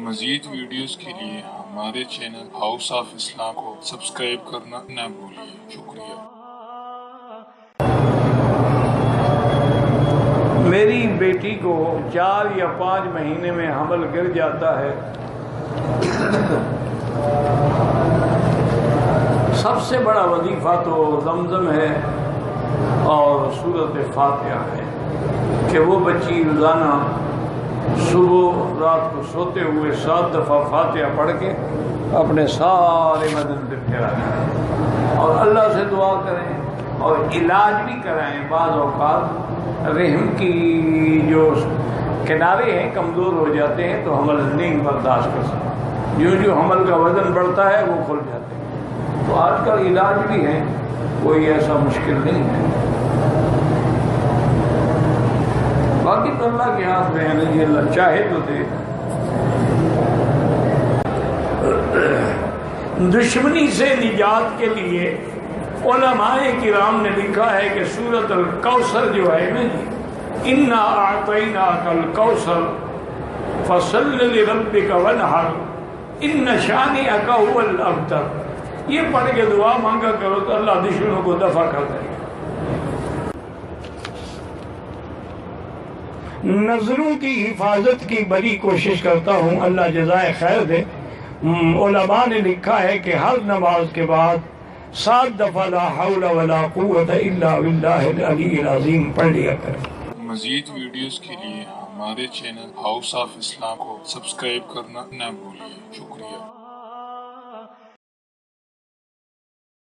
مزید ویڈیوز کے لیے ہمارے چینل ہاؤس آف اسلام کو سبسکرائب کرنا نہ بھولیے۔ شکریہ۔ میری بیٹی کو 4 یا 5 مہینے میں حمل گر جاتا ہے۔ سب سے بڑا وظیفہ تو زمزم ہے اور سورۃ فاتحہ ہے کہ وہ بچی روزانہ صبح رات کو سوتے ہوئے 7 دفعہ فاتحہ پڑھ کے اپنے سارے بدن پہ پھیرائیں اور اللہ سے دعا کریں اور علاج بھی کرائیں۔ بعض اوقات رحم کی جو کنارے ہیں کمزور ہو جاتے ہیں تو حمل نہیں برداشت کر سکتے، جو حمل کا وزن بڑھتا ہے وہ کھل جاتے ہیں، تو آج کل علاج بھی ہے، کوئی ایسا مشکل نہیں ہے۔ باقی تو اللہ کے ہاتھ میں ہے، نہیں اللہ چاہے تو دے۔ دشمنی سے نجات کے لیے علماء کرام نے لکھا ہے کہ سورۃ الکوثر جو ہے نا جی، انا اعطیناک الکوثر فصل لربک وانحر ان شانئک هو الابتر، یہ پڑھ کے دعا مانگا کرو تو اللہ دشمنوں کو دفع کر دے گا۔ نظروں کی حفاظت کی بڑی کوشش کرتا ہوں، اللہ جزائے خیر دے۔ علماء نے لکھا ہے کہ ہر نماز کے بعد 7 دفعہ لا حول ولا قوت الا باللہ العلی العظیم پڑھ لیا کریں۔ مزید ویڈیوز کے لیے ہمارے چینل ہاؤس آف اسلام کو سبسکرائب کرنا نہ بھولیے۔ شکریہ۔